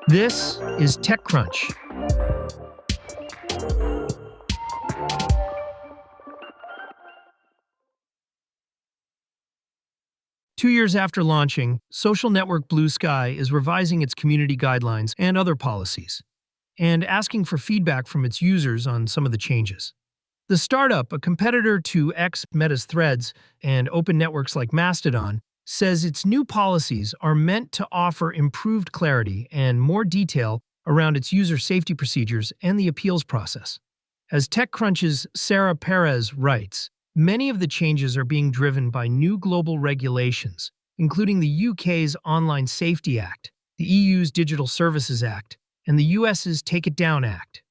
This is TechCrunch. Two years after launching, social network Bluesky is revising its community guidelines and other policies, and asking for feedback from its users on some of the changes. The startup, a competitor to X, Meta's Threads, and open networks like Mastodon, says its new policies are meant to offer improved clarity and more detail around its user safety procedures and the appeals process. As TechCrunch's Sarah Perez writes, many of the changes are being driven by new global regulations, including the UK's Online Safety Act, the EU's Digital Services Act, and the US's Take It Down Act.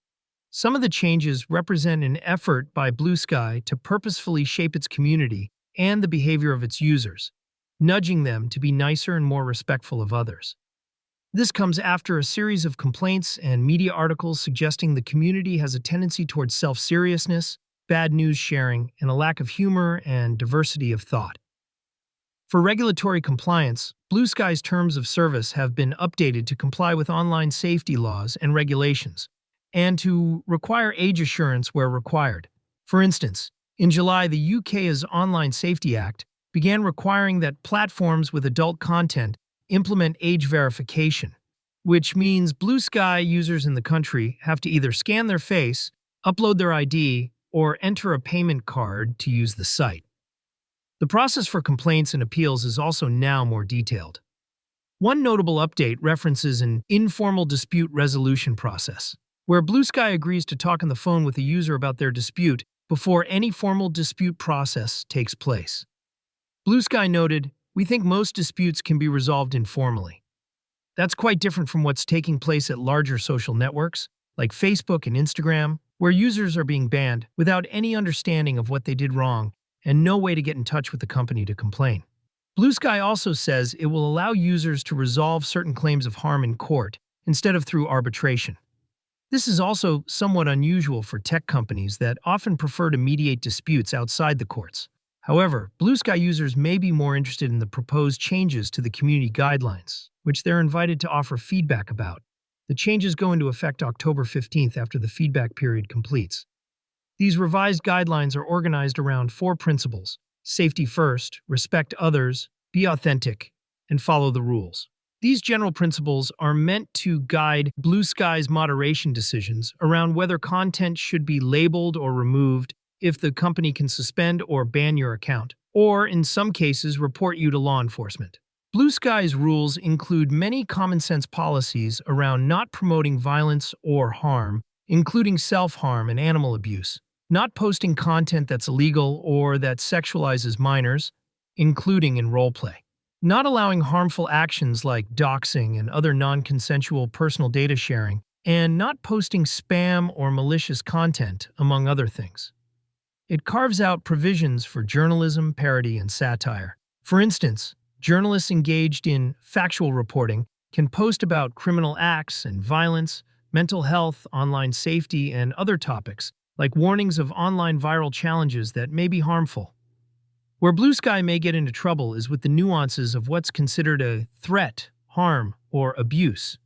Some of the changes represent an effort by Bluesky to purposefully shape its community and the behavior of its users, nudging them to be nicer and more respectful of others. This comes after a series of complaints and media articles suggesting the community has a tendency towards self-seriousness, bad news sharing, and a lack of humor and diversity of thought. For regulatory compliance, Bluesky's terms of service have been updated to comply with online safety laws and regulations, and to require age assurance where required. For instance, in July, the UK's Online Safety Act began requiring that platforms with adult content implement age verification, which means Bluesky users in the country have to either scan their face, upload their ID, or enter a payment card to use the site. The process for complaints and appeals is also now more detailed. One notable update references an informal dispute resolution process, where Bluesky agrees to talk on the phone with a user about their dispute before any formal dispute process takes place. Bluesky noted, "We think most disputes can be resolved informally." That's quite different from what's taking place at larger social networks, like Facebook and Instagram, where users are being banned without any understanding of what they did wrong and no way to get in touch with the company to complain. Bluesky also says it will allow users to resolve certain claims of harm in court instead of through arbitration. This is also somewhat unusual for tech companies that often prefer to mediate disputes outside the courts. However, Bluesky users may be more interested in the proposed changes to the community guidelines, which they're invited to offer feedback about. The changes go into effect October 15th after the feedback period completes. These revised guidelines are organized around four principles: safety first, respect others, be authentic, and follow the rules. These general principles are meant to guide Bluesky's moderation decisions around whether content should be labeled or removed, if the company can suspend or ban your account, or in some cases report you to law enforcement. Bluesky's rules include many common-sense policies around not promoting violence or harm, including self-harm and animal abuse, not posting content that's illegal or that sexualizes minors, including in roleplay, not allowing harmful actions like doxing and other non-consensual personal data sharing, and not posting spam or malicious content, among other things. It carves out provisions for journalism, parody, and satire. For instance, journalists engaged in factual reporting can post about criminal acts and violence, mental health, online safety, and other topics, like warnings of online viral challenges that may be harmful. Where Bluesky may get into trouble is with the nuances of what's considered a threat, harm, or abuse.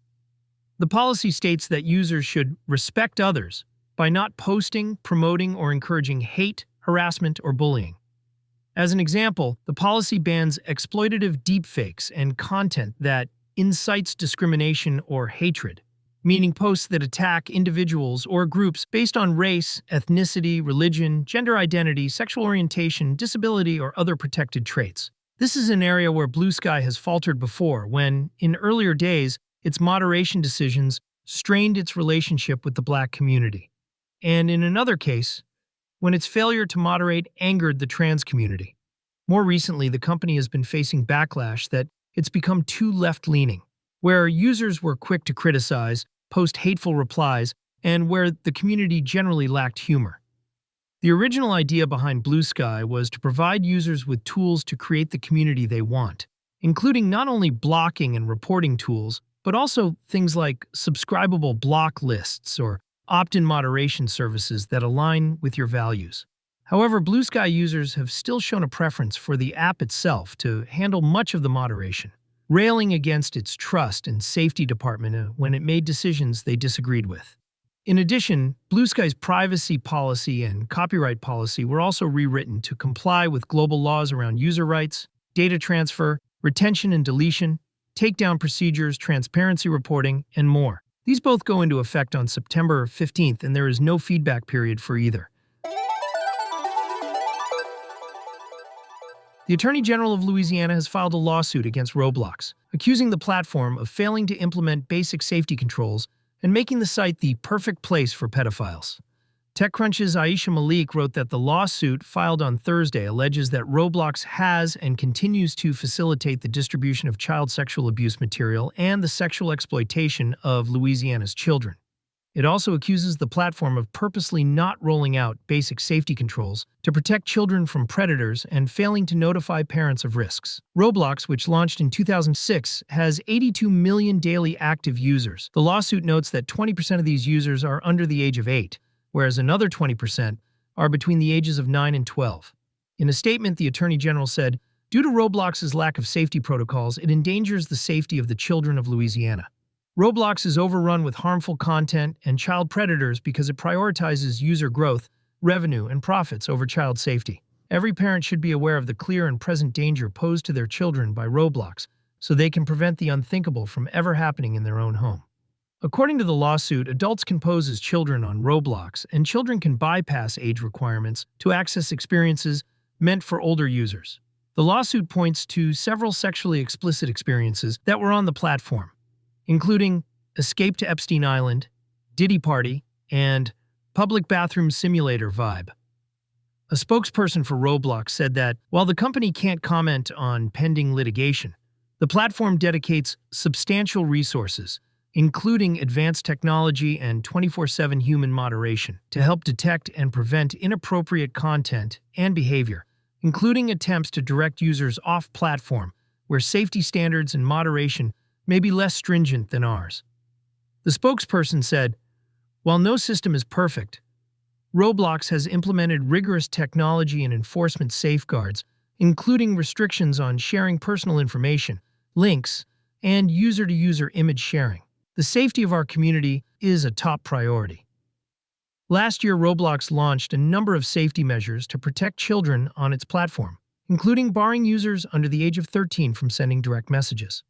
The policy states that users should respect others by not posting, promoting, or encouraging hate, harassment, or bullying. As an example, the policy bans exploitative deepfakes and content that incites discrimination or hatred, meaning posts that attack individuals or groups based on race, ethnicity, religion, gender identity, sexual orientation, disability, or other protected traits. This is an area where Bluesky has faltered before when, in earlier days, its moderation decisions strained its relationship with the Black community, and in another case, when its failure to moderate angered the trans community. More recently, the company has been facing backlash that it's become too left-leaning, where users were quick to criticize, post hateful replies, and where the community generally lacked humor. The original idea behind Bluesky was to provide users with tools to create the community they want, including not only blocking and reporting tools, but also things like subscribable block lists or opt-in moderation services that align with your values. However, Bluesky users have still shown a preference for the app itself to handle much of the moderation. railing against its trust and safety department when it made decisions they disagreed with. In addition, Bluesky's privacy policy and copyright policy were also rewritten to comply with global laws around user rights, data transfer, retention and deletion, takedown procedures, transparency reporting, and more. These both go into effect on September 15th, and there is no feedback period for either. The Attorney General of Louisiana has filed a lawsuit against Roblox, accusing the platform of failing to implement basic safety controls and making the site the perfect place for pedophiles. TechCrunch's Aisha Malik wrote that the lawsuit filed on Thursday alleges that Roblox has and continues to facilitate the distribution of child sexual abuse material and the sexual exploitation of Louisiana's children. It also accuses the platform of purposely not rolling out basic safety controls to protect children from predators and failing to notify parents of risks. Roblox, which launched in 2006, has 82 million daily active users. The lawsuit notes that 20% of these users are under the age of 8, whereas another 20% are between the ages of 9 and 12. In a statement, the Attorney General said, "Due to Roblox's lack of safety protocols, it endangers the safety of the children of Louisiana. Roblox is overrun with harmful content and child predators because it prioritizes user growth, revenue, and profits over child safety. Every parent should be aware of the clear and present danger posed to their children by Roblox so they can prevent the unthinkable from ever happening in their own home." According to the lawsuit, adults can pose as children on Roblox, and children can bypass age requirements to access experiences meant for older users. The lawsuit points to several sexually explicit experiences that were on the platform, including Escape to Epstein Island, Diddy Party, and Public Bathroom Simulator Vibe. A spokesperson for Roblox said that, while the company can't comment on pending litigation, the platform dedicates substantial resources, including advanced technology and 24/7 human moderation, to help detect and prevent inappropriate content and behavior, including attempts to direct users off-platform, where safety standards and moderation may be less stringent than ours. The spokesperson said, "While no system is perfect, Roblox has implemented rigorous technology and enforcement safeguards, including restrictions on sharing personal information, links, and user-to-user image sharing. The safety of our community is a top priority." Last year, Roblox launched a number of safety measures to protect children on its platform, including barring users under the age of 13 from sending direct messages.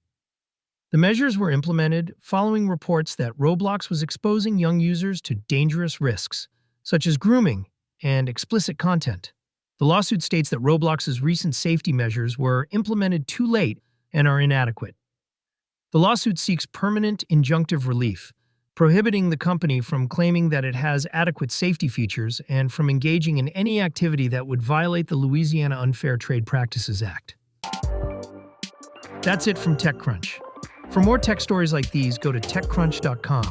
The measures were implemented following reports that Roblox was exposing young users to dangerous risks, such as grooming and explicit content. The lawsuit states that Roblox's recent safety measures were implemented too late and are inadequate. The lawsuit seeks permanent injunctive relief, prohibiting the company from claiming that it has adequate safety features and from engaging in any activity that would violate the Louisiana Unfair Trade Practices Act. That's it from TechCrunch. For more tech stories like these, go to TechCrunch.com.